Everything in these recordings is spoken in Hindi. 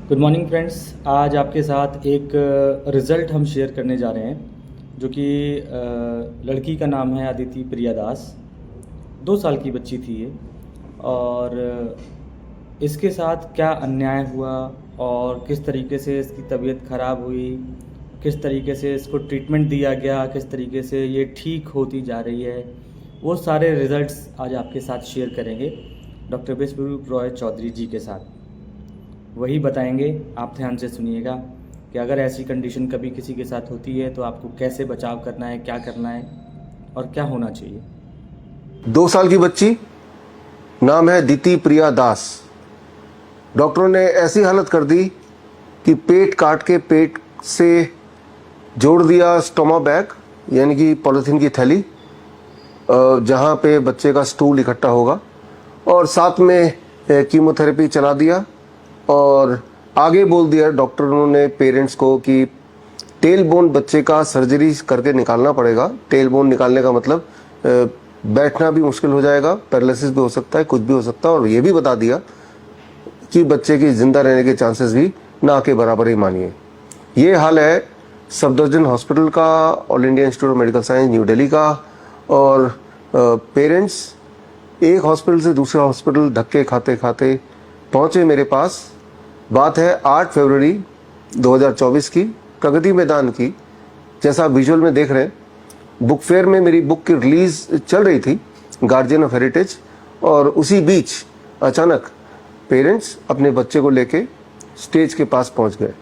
Good morning friends. आज आपके साथ एक रिज़ल्ट हम शेयर करने जा रहे हैं जो कि लड़की का नाम है अदिति प्रिया दास। 2 साल की बच्ची थी ये, और इसके साथ क्या अन्याय हुआ और किस तरीके से इसकी तबीयत ख़राब हुई, किस तरीके से इसको ट्रीटमेंट दिया गया, किस तरीके से ये ठीक होती जा रही है, वो सारे रिज़ल्ट्स आज आपके साथ शेयर करेंगे डॉक्टर विश्वरूप रॉय चौधरी जी के साथ। वही बताएंगे, आप ध्यान से सुनिएगा कि अगर ऐसी कंडीशन कभी किसी के साथ होती है तो आपको कैसे बचाव करना है, क्या करना है और क्या होना चाहिए। 2 साल की बच्ची, नाम है अदिति प्रिया दास। डॉक्टरों ने ऐसी हालत कर दी कि पेट काट के पेट से जोड़ दिया स्टोमा बैग, यानी कि पॉलीथीन की थैली, जहाँ पे बच्चे का स्टूल इकट्ठा होगा, और साथ में कीमोथेरेपी चला दिया। और आगे बोल दिया डॉक्टरों ने पेरेंट्स को कि टेल बोन बच्चे का सर्जरी करके निकालना पड़ेगा। टेल बोन निकालने का मतलब बैठना भी मुश्किल हो जाएगा, पैरालिसिस भी हो सकता है, कुछ भी हो सकता है। और ये भी बता दिया कि बच्चे की जिंदा रहने के चांसेस भी ना के बराबर ही मानिए। ये हाल है सफदरजंग हॉस्पिटल का, all India institute of medical science new Delhi का। और पेरेंट्स एक हॉस्पिटल से दूसरे हॉस्पिटल धक्के खाते खाते पहुंचे मेरे पास। बात है 8 फरवरी 2024 की, प्रगति मैदान की। जैसा आप विजुअल में देख रहे हैं, बुक फेयर में मेरी बुक की रिलीज चल रही थी, गार्जियन ऑफ हेरिटेज। और उसी बीच अचानक पेरेंट्स अपने बच्चे को लेके स्टेज के पास पहुंच गए।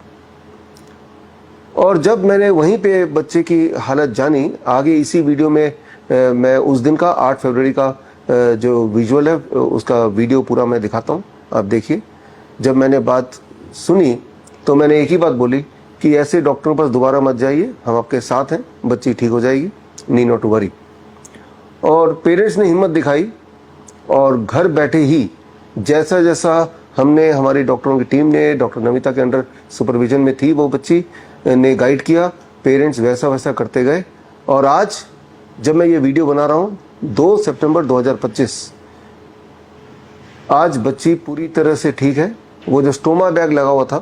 और जब मैंने वहीं पे बच्चे की हालत जानी, आगे इसी वीडियो में मैं उस दिन का 8 फरवरी का जो विजुअल है उसका वीडियो पूरा मैं दिखाता हूँ, आप देखिए। जब मैंने बात सुनी तो मैंने एक ही बात बोली कि ऐसे डॉक्टरों पर दोबारा मत जाइए, हम आपके साथ हैं, बच्ची ठीक हो जाएगी, नीड नॉट टू वरी। और पेरेंट्स ने हिम्मत दिखाई और घर बैठे ही जैसा जैसा हमने, हमारी डॉक्टरों की टीम ने, डॉक्टर नमिता के अंडर सुपरविजन में थी वो बच्ची ने गाइड किया, पेरेंट्स वैसा वैसा करते गए। और आज जब मैं ये वीडियो बना रहा हूँ 2 सितंबर 2025, आज बच्ची पूरी तरह से ठीक है। वो जो स्टोमा बैग लगा हुआ था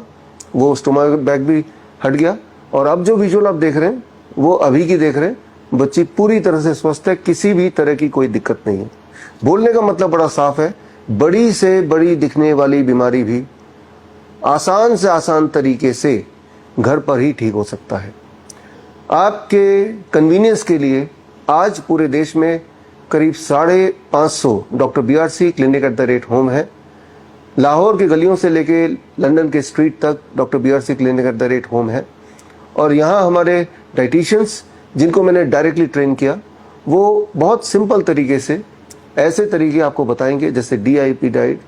वो स्टोमा बैग भी हट गया। और अब जो विजुअल आप देख रहे हैं वो अभी की देख रहे हैं। बच्ची पूरी तरह से स्वस्थ है, किसी भी तरह की कोई दिक्कत नहीं है। बोलने का मतलब बड़ा साफ है, बड़ी से बड़ी दिखने वाली बीमारी भी आसान से आसान तरीके से घर पर ही ठीक हो सकता है। आपके कन्वीनियंस के लिए आज पूरे देश में करीब 550 doctor BRC clinic at the rate home है। लाहौर की गलियों से लेके लंदन के स्ट्रीट तक doctor BRC clinic at the rate home है। और यहाँ हमारे डाइटिशियंस, जिनको मैंने डायरेक्टली ट्रेन किया, वो बहुत सिंपल तरीके से ऐसे तरीके आपको बताएंगे जैसे DIP diet,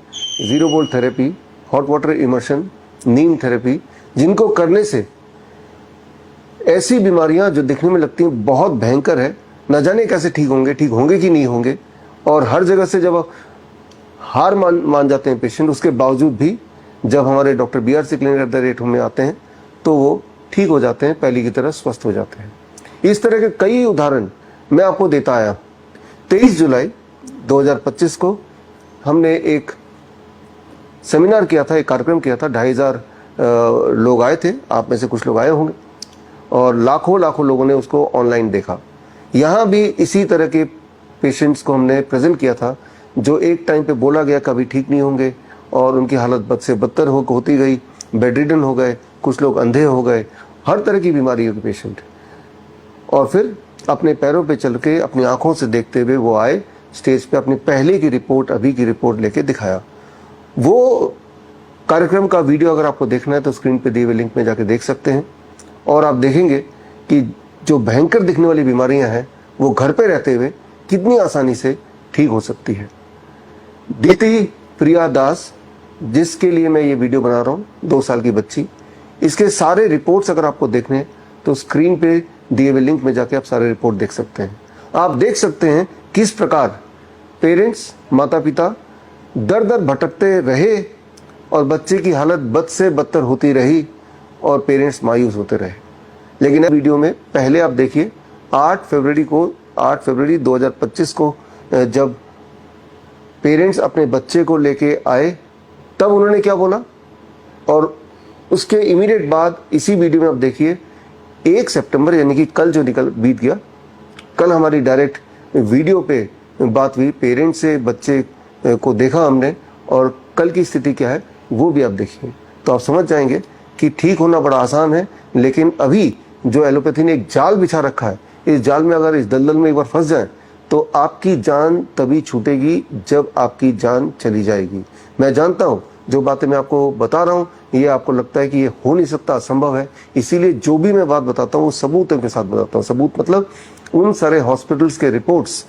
0 volt therapy, hot water immersion, neem therapy, जिनको करने से ऐसी बीमारियां जो दिखने में लगती हैं बहुत भयंकर है, न जाने कैसे ठीक होंगे कि नहीं होंगे। और हर जगह से जब हार मान जाते हैं पेशेंट, उसके बावजूद भी जब हमारे doctor BRC clinic at the rate home में आते हैं तो वो ठीक हो जाते हैं, पहले की तरह स्वस्थ हो जाते हैं। इस तरह के कई उदाहरण मैं आपको देता आया। 23 जुलाई 2025 को हमने एक सेमिनार किया था, एक कार्यक्रम किया था। 2500 लोग आए थे, आप में से कुछ लोग आए होंगे, और लाखों लाखों लोगों ने उसको ऑनलाइन देखा। यहाँ भी इसी तरह के पेशेंट्स को हमने प्रेजेंट किया था जो एक टाइम पे बोला गया कभी ठीक नहीं होंगे, और उनकी हालत बद से बदतर होती गई, बेड रिडन हो गए, कुछ लोग अंधे हो गए, हर तरह की बीमारियों के पेशेंट। और फिर अपने पैरों पे चल के, अपनी आंखों से देखते हुए वो आए स्टेज पे, अपनी पहले की रिपोर्ट, अभी की रिपोर्ट लेके दिखाया। वो कार्यक्रम का वीडियो अगर आपको देखना है तो स्क्रीन पे दिए हुए लिंक में जाके देख सकते हैं। और आप देखेंगे कि जो भयंकर दिखने वाली बीमारियां हैं वो घर पे रहते हुए कितनी आसानी से ठीक हो सकती है। अदिति प्रिया दास, जिसके लिए मैं ये वीडियो बना रहा हूँ, 2 साल की बच्ची, इसके सारे रिपोर्ट्स अगर आपको देखने हैं तो स्क्रीन पे दिए हुए लिंक में जाके आप सारे रिपोर्ट देख सकते हैं। आप देख सकते हैं किस प्रकार पेरेंट्स, माता पिता दर दर भटकते रहे और बच्चे की हालत बद से बदतर होती रही और पेरेंट्स मायूस होते रहे। लेकिन वीडियो में पहले आप देखिए 8 फरवरी 2025 को जब पेरेंट्स अपने बच्चे को लेके आए तब उन्होंने क्या बोला, और उसके इमीडिएट बाद इसी वीडियो में आप देखिए 1 सितंबर यानी कि कल जो बीत गया, कल हमारी डायरेक्ट वीडियो पे बात हुई, पेरेंट्स से बच्चे को देखा हमने और कल की स्थिति क्या है वो भी आप देखिए, तो आप समझ जाएंगे कि ठीक होना बड़ा आसान है। लेकिन अभी जो एलोपैथी ने एक जाल बिछा रखा है, इस जाल में अगर इस दलदल में एक बार फंस जाए तो आपकी जान तभी छूटेगी जब आपकी जान चली जाएगी। मैं जानता हूँ जो बातें मैं आपको बता रहा हूँ ये आपको लगता है कि ये हो नहीं सकता, असंभव है, इसीलिए जो भी मैं बात बताता हूँ वो सबूत के साथ बताता हूँ। सबूत मतलब उन सारे हॉस्पिटल्स के रिपोर्ट्स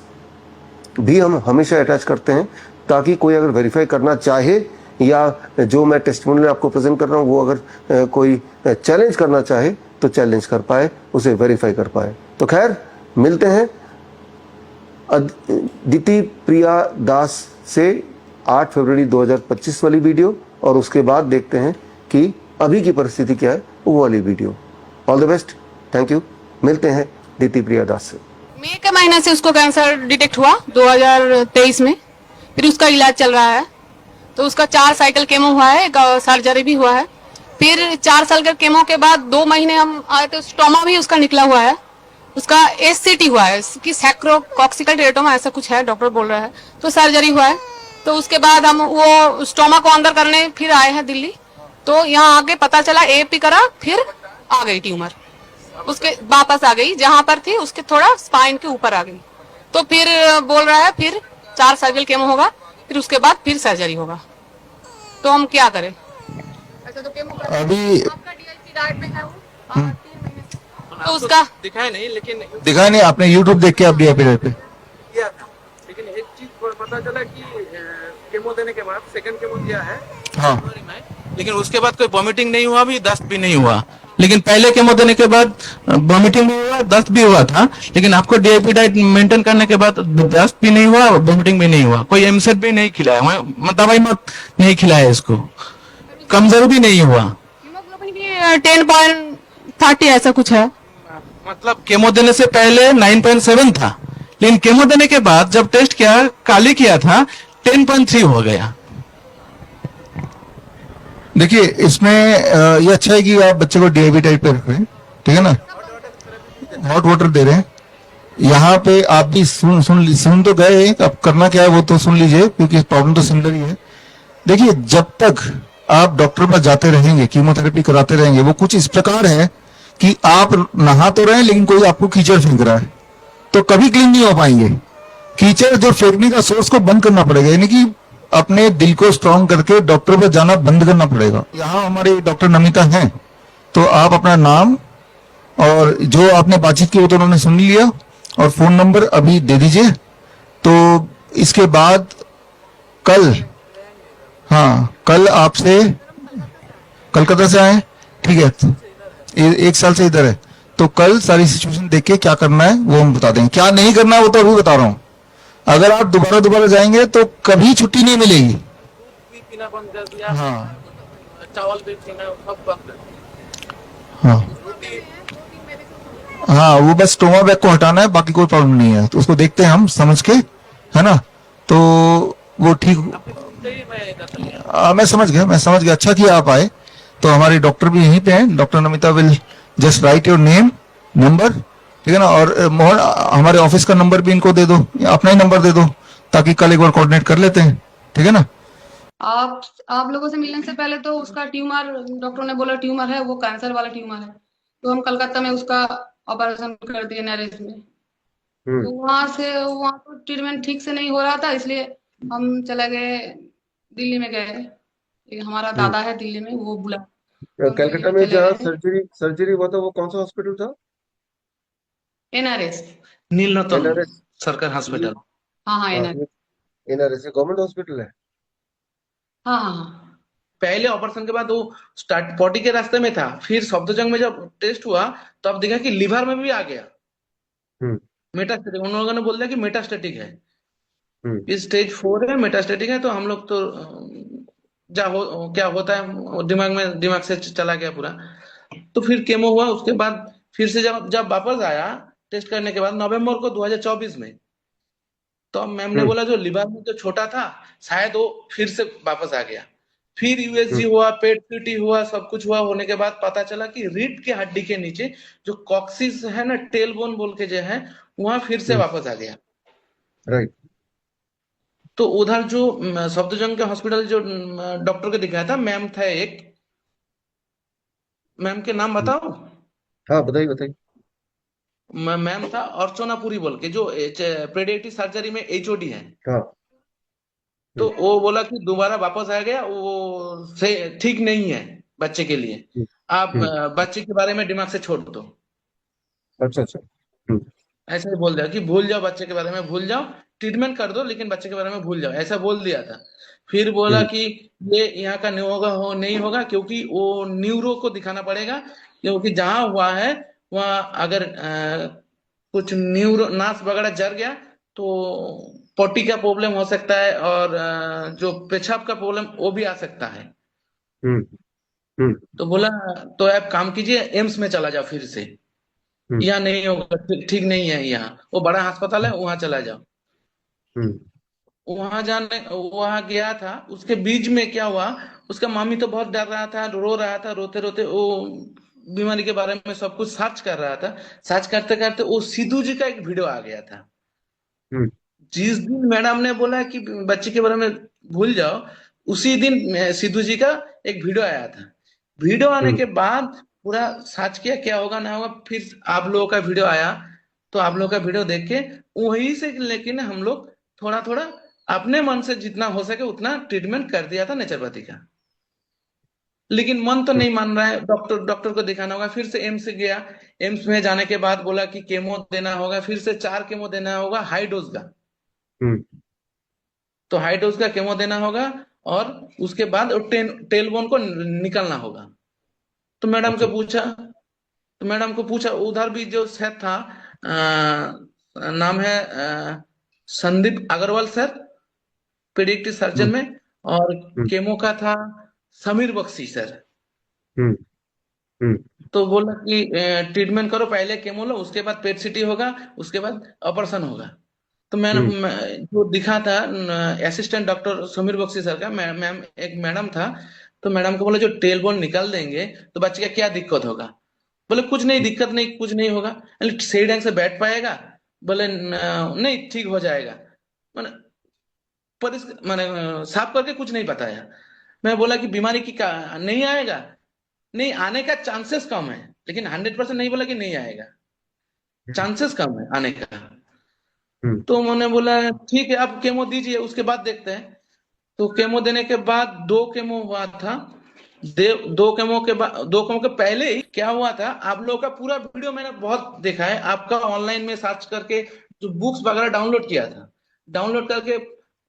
भी हम हमेशा अटैच करते हैं, ताकि कोई अगर वेरीफाई करना चाहे या जो मैं टेस्टिमोनियल आपको प्रेजेंट कर रहा हूँ वो अगर कोई चैलेंज करना चाहे तो चैलेंज कर पाए, उसे वेरीफाई कर पाए। तो खैर मिलते हैं अदिति प्रिया दास से 8 फरवरी 2025 वाली वीडियो, और उसके बाद देखते हैं कि अभी की परिस्थिति क्या है वो वाली video. All the best, thank you. मिलते हैं अदिति प्रिया दास से। मई के महीने से उसको कैंसर डिटेक्ट हुआ 2023 में, फिर उसका इलाज चल रहा है। तो उसका 4 साइकिल केमो हुआ है, एक सर्जरी भी हुआ है। फिर 4 साल के केमो के बाद 2 महीने हम आए तो स्टोमा भी उसका निकला हुआ है। उसका एससीटी हुआ है कि सैक्रोकॉक्सिकल टेरेटोमा ऐसा कुछ है, डॉक्टर बोल रहा है। तो सर्जरी हुआ है। तो उसके बाद हम वो स्टोमा को अंदर करने फिर आए हैं दिल्ली। तो यहाँ आके पता चला एपी करा, फिर आ गई ट्यूमर उसके वापस आ गई, जहां पर थी उसके थोड़ा स्पाइन के ऊपर आ गई। तो फिर बोल रहा है फिर 4 साइकिल केमो होगा, फिर उसके बाद फिर सर्जरी होगा। तो हम क्या करें? अच्छा, तो केमो अभी आपका डीआईपी डाइट में है वो 3 महीने से। तो उसका दिखाया नहीं, लेकिन दिखा नहीं, आपने यूट्यूब देख के आप डीआईपी पे किया था। लेकिन एक चीज पता चला कि केमो देने के बाद सेकंड केमो दिया है हाँ जनवरी में, लेकिन उसके बाद कोई वॉमिटिंग नहीं हुआ, भी दस्त भी नहीं हुआ। लेकिन पहले केमो देने के बाद वॉमिटिंग भी हुआ, दस्त भी हुआ था। लेकिन आपको डीआईपी डाइट मेंटेन करने के बाद दस्त भी नहीं हुआ, वॉमिटिंग भी नहीं हुआ, कोई एमसेट भी नहीं खिलाया, दवाई मत नहीं खिलाया, इसको कमजोर भी नहीं हुआ। हीमोग्लोबिन भी 10.30 ऐसा कुछ है। मतलब केमो देने से पहले 9.7 था, लेकिन केमो देने के बाद जब टेस्ट किया, काली किया था, 10.3 हो गया। देखिए इसमें ये अच्छा है कि आप बच्चे को डीआईपी टाइप पे रख रहे हैं, ठीक है ना, हॉट वाटर दे रहे हैं। यहाँ पे आप भी सुन तो गए, अब करना क्या है वो तो सुन लीजिए, क्योंकि प्रॉब्लम तो सिमिलर ही है। देखिए जब तक आप डॉक्टर पास जाते रहेंगे, कीमोथेरेपी कराते रहेंगे, वो कुछ इस प्रकार है कि आप नहा तो रहे हैं लेकिन कोई आपको कीचड़ फेंक रहा है, तो कभी क्लीन नहीं हो पाएंगे। कीचड़ जो फेंकने का सोर्स को बंद करना पड़ेगा, यानी कि अपने दिल को स्ट्रांग करके डॉक्टर पर जाना बंद करना पड़ेगा। यहाँ हमारे डॉक्टर नमिता हैं, तो आप अपना नाम और जो आपने बातचीत की वो तो उन्होंने सुन लिया, और फोन नंबर अभी दे दीजिए। तो इसके बाद कल, हाँ कल आपसे, कलकत्ता से आए, ठीक है, 1 साल से इधर है, तो कल सारी सिचुएशन देख के क्या करना है वो हम बता देंगे, क्या नहीं करना है वो तो अभी बता रहा हूँ। अगर आप दोबारा जाएंगे तो कभी छुट्टी नहीं मिलेगी। भी पीना बंद कर दिया, हाँ चावल भी पीना सब बंद। हाँ हाँ, वो बस स्टोमा बैग को हटाना है, बाकी कोई प्रॉब्लम नहीं है। तो उसको देखते हैं हम समझ के, है ना, तो वो ठीक। मैं समझ गया, अच्छा किया आप आए। तो हमारे डॉक्टर भी यहीं पे हैं, doctor Namita will just right your name, number, ठीक है ना, और मोहन हमारे ऑफिस का नंबर भी इनको दे दो, या अपना ही नंबर दे दो, ताकि कल एक बार कोऑर्डिनेट कर लेते हैं, ठीक है ना। आप लोगों से मिलने से पहले तो उसका ट्यूमर, डॉक्टर ने बोला ट्यूमर है, वो कैंसर वाला ट्यूमर है। तो हम कलकत्ता में उसका ऑपरेशन कर दिए नरेश में। तो वहां तो ट्रीटमेंट ठीक से नहीं हो रहा था, इसलिए हम चले गए, दिल्ली में गए। एक हमारा दादा है दिल्ली में, वो बुला, तो हम कलकत्ता दिल्ली में चले जहाँ गए। सर्जरी हुआ था वो कौन सा हॉस्पिटल था? एनआरएस। नीलरतन एनआरएस। सरकार हॉस्पिटल। हाँ हाँ, हाँ, एनआरएस। एनआरएस गवर्नमेंट हॉस्पिटल है। हाँ हाँ हाँ। पहले ऑपरेशन के बाद वो स्टार्ट पॉटी के रास्ते में था, फिर सफदरजंग में जब टेस्ट हुआ तो अब देखा कि लिवर में भी आ गया हम्म मेटास्टेटिक। उन लोगों ने बोल दिया कि मेटास्टेटिक है, हम्म इस स्टेज 4 है, मेटास्टेटिक है। तो हम लोग तो क्या होता है वो दिमाग से चला गया पूरा। तो फिर केमो हुआ, उसके बाद फिर से जब जब वापस आया टेस्ट करने के बाद नवंबर को 2024 में, तो मैम ने हम्म बोला जो लिवर में जो छोटा था शायद वो फिर से वापस आ गया। फिर यूएसजी हुआ, पेट सीटी हुआ, सब कुछ हुआ। होने के बाद पता चला कि रीढ़ की हड्डी के नीचे जो कॉक्सिस है ना, टेल बोन बोल के जो है, वहां फिर से वापस आ गया। राइट। तो उधर जो सफदरजंग के हॉस्पिटल जो डॉक्टर को दिखाया था, मैम था एक, मैम के नाम बताओ। हाँ, बताइए बताइए। मैम था अर्चना पुरी बोल के, जो पेडियाट्रिक सर्जरी में एचओडी है। हाँ। तो वो बोला कि दोबारा वापस आ गया, वो से ठीक नहीं है बच्चे के लिए। आप बच्चे के बारे में दिमाग से छोड़ दो, अच्छा अच्छा। ऐसा ही बोल दिया कि भूल जाओ, बच्चे के बारे में भूल जाओ, ट्रीटमेंट कर दो लेकिन बच्चे के बारे में भूल जाओ, ऐसा बोल दिया था। फिर बोला कि ये यहाँ का नहीं होगा, नहीं होगा, क्योंकि वो न्यूरो को दिखाना पड़ेगा, क्योंकि जहां हुआ है वहां अगर कुछ न्यूरो नास वगैरह जर गया तो पोटी का प्रॉब्लम हो सकता है, और जो पेशाब का प्रॉब्लम वो भी आ सकता है। हम्म हम्म तो बोला तो आप काम कीजिए, एम्स में चला जाओ फिर से, यहाँ नहीं होगा, ठीक नहीं है, यहाँ वो बड़ा अस्पताल है, वहां चला जाओ। हम्म वहां गया था। उसके बीच में क्या हुआ, उसका मामी तो बहुत डर रहा था, रो रहा था, रोते रोते वो बीमारी के बारे में सब कुछ सर्च कर रहा था। सर्च करते करते वो सिद्धू जी का एक वीडियो आ गया था। हम्म जिस दिन मैडम ने बोला कि बच्चे के बारे में भूल जाओ, उसी दिन सिद्धू जी का एक वीडियो आया था। वीडियो आने के बाद पूरा सर्च किया क्या होगा ना होगा, फिर आप लोगों का वीडियो आया। तो आप लोगों का वीडियो देख के वहीं से लेकिन हम लोग थोड़ा थोड़ा अपने मन से जितना हो सके उतना ट्रीटमेंट कर दिया था नेचुरोपैथी का। लेकिन मन तो नहीं मान रहा है, डॉक्टर डॉक्टर को दिखाना होगा। फिर से एम्स गया। एम्स में जाने के बाद बोला कि केमो देना होगा, फिर से 4 केमो देना होगा हाई डोज का। हम्म तो हाई डोज का केमो देना होगा, और उसके बाद टेलबोन को निकलना होगा। तो मैडम को पूछा, उधर भी जो सर था, नाम है Sandeep Agarwal sir, paediatric surgeon में, और केमो का था समीर बख्शी सर। हम्म हम्म तो बोला कि ट्रीटमेंट करो, पहले केमो लो, उसके बाद पेट सीटी होगा, उसके बाद ऑपरेशन होगा। तो जो दिखा था assistant doctor Sameer Bakshi sir का, मैम एक मैडम था। तो मैडम को बोला जो टेल बोन निकाल देंगे तो बच्चे का क्या दिक्कत होगा। बोले कुछ नहीं, दिक्कत नहीं, कुछ नहीं होगा, सही ढंग से बैठ पाएगा। बोले नहीं, ठीक हो जाएगा। मैंने मैंने साफ करके कुछ नहीं बताया। मैं बोला कि बीमारी की नहीं आएगा, नहीं आने का चांसेस कम है, लेकिन 100% नहीं बोला कि नहीं आएगा, चांसेस कम है आने का। तो मैंने बोला ठीक है, आप केमो दीजिए, उसके बाद देखते हैं। तो केमो देने के बाद 2 केमो हुआ था। 2 केमो के बाद, 2 केमो के पहले ही क्या हुआ था, आप लोगों का पूरा वीडियो मैंने बहुत देखा है, आपका ऑनलाइन में सर्च करके जो बुक्स वगैरह डाउनलोड किया था, डाउनलोड करके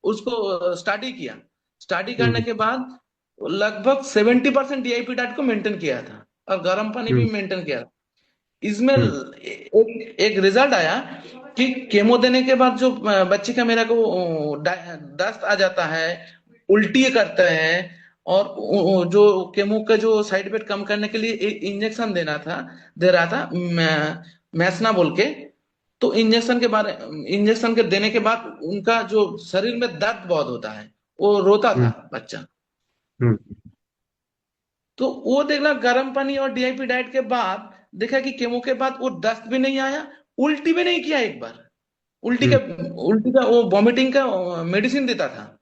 उसको स्टडी किया। स्टडी करने के बाद लगभग 70% डीआईपी डाइट को मेंटेन किया था, और गर्म पानी भी मेंटेन किया था। इसमें एक रिजल्ट आया कि केमो देने के बाद जो बच्चे का मेरा को दस्त आ जाता है, उल्टी करते हैं, और जो केमो का जो साइड इफेक्ट कम करने के लिए एक इंजेक्शन दे रहा था मैसना बोल के। तो इंजेक्शन के देने के बाद उनका जो शरीर में दर्द बहुत होता है, वो रोता था बच्चा। तो वो देखला गर्म पानी और डीआईपी डाइट के बाद देखा कि केमो के बाद वो दस्त भी नहीं आया, उल्टी भी नहीं किया। एक बार उल्टी का वो वॉमिटिंग का मेडिसिन देता था,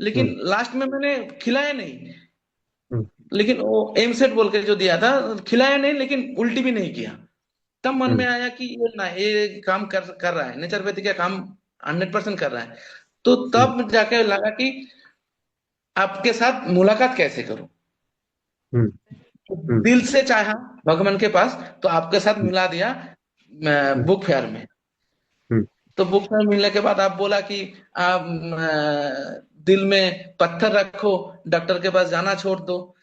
लेकिन लास्ट में मैंने खिलाया नहीं। लेकिन वो एमसेट बोल के जो दिया था, खिलाया नहीं, लेकिन उल्टी भी नहीं किया। तब मन में आया कि ये काम कर रहा है, नेचुरोपैथी का काम 100% कर रहा है। तो तब जाके लगा कि आपके साथ मुलाकात कैसे करूं। दिल से चाहा भगवान के पास, तो आपके साथ मिला दिया बुक फेयर में। तो बुक फेयर मिलने के बाद आप बोला कि आप दिल में पत्थर रखो, डॉक्टर के पास जाना छोड़ दो,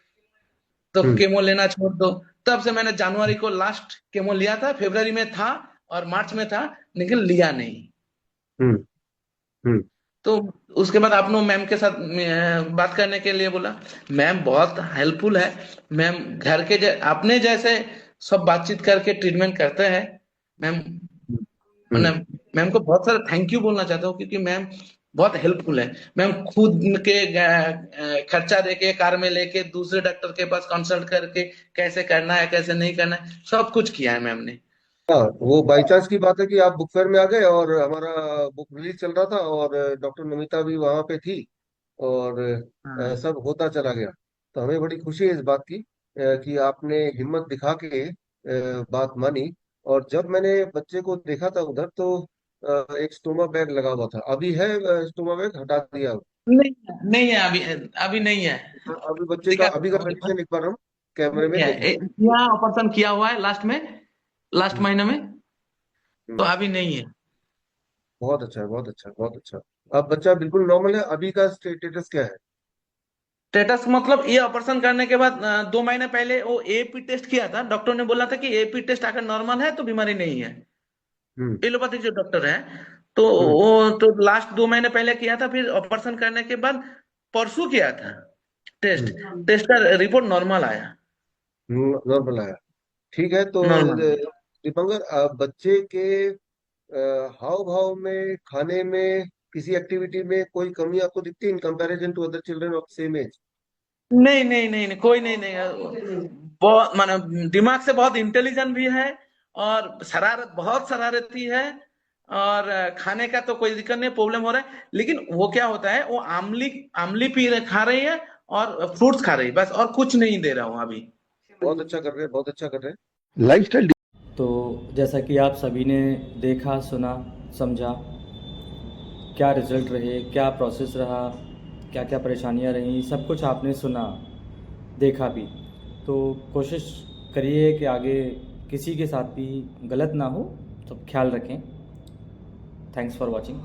तो केमो लेना छोड़ दो। तब से मैंने जनवरी को लास्ट केमो लिया था, फरवरी में था और मार्च में था, लेकिन लिया नहीं। तो उसके बाद आपने मैम के साथ बात करने के लिए बोला। मैम बहुत हेल्पफुल है। मैम घर के अपने जैसे सब बातचीत करके ट्रीटमेंट करते हैं। मैम को बहुत सारा थैंक यू बोलना चाहता हूँ, क्योंकि मैम बहुत हेल्पफुल है। मैम खुद के खर्चा देके कार में लेके दूसरे डॉक्टर के पास कंसल्ट करके कैसे करना है कैसे नहीं करना है सब कुछ किया है मैम ने। हाँ, वो बाई चांस की बात है कि आप बुक फेयर में आ गए और हमारा बुक रिलीज चल रहा था और डॉक्टर नमिता भी वहां पे थी और हाँ सब होता चला गया। तो हमें बड़ी खुशी है इस बात की कि आपने हिम्मत दिखा के बात मानी। और जब मैंने बच्चे को देखा था उधर तो एक स्टोमा बैग लगा हुआ था। अभी है स्टोमा बैग हटा दिया? नहीं है अभी, अभी नहीं है। अभी बच्चे का दिखा अभी का कंडीशन एक बार हम कैमरे में है देख लें। यहाँ ऑपरेशन किया हुआ है लास्ट में, लास्ट हम्म, महीने में, तो हम्म, अभी नहीं है। बहुत अच्छा है, बहुत अच्छा, बहुत अच्छा। अब बच्चा बिल्कुल नॉर्मल है। अभी का स्टेटस क्या है? स्टेटस मतलब ये ऑपरेशन करने के बाद 2 महीने पहले वो एपी टेस्ट किया था, डॉक्टर ने बोला था कि एपी टेस्ट अगर नॉर्मल है तो बीमारी नहीं है। हम्म, एलोपैथिक जो डॉक्टर है, तो हम्म, वो तो लास्ट 2 महीने पहले किया था, फिर ऑपरेशन करने के बाद परसों किया था टेस्ट। हम्म, टेस्ट का रिपोर्ट नॉर्मल आया। नॉर्मल आया। ठीक है। तो नॉर्मल। दीपंकर, बच्चे के हाव भाव में, खाने में, किसी एक्टिविटी में कोई कमी आपको दिखती है in comparison to other children of same age? नहीं नहीं नहीं नहीं, कोई नहीं नहीं, बहुत माना दिमाग से बहुत इंटेलिजेंट भी है, और बहुत शरारती है। और खाने का तो कोई दिक्कत नहीं, प्रॉब्लम हो रहा है, लेकिन वो क्या होता है, वो आमली आमली खा रही है और फ्रूट्स खा रही है, बस और कुछ नहीं दे रहा हूँ अभी। बहुत अच्छा कर रहे हैं, बहुत अच्छा कर रहे हैं। लाइफस्टाइल। तो जैसा कि आप सभी ने देखा, सुना, समझा, क्या रिज़ल्ट रहे, क्या प्रोसेस रहा, क्या क्या परेशानियां रहीं, सब कुछ आपने सुना, देखा भी। तो कोशिश करिए कि आगे किसी के साथ भी गलत ना हो, तो ख्याल रखें। Thanks for watching.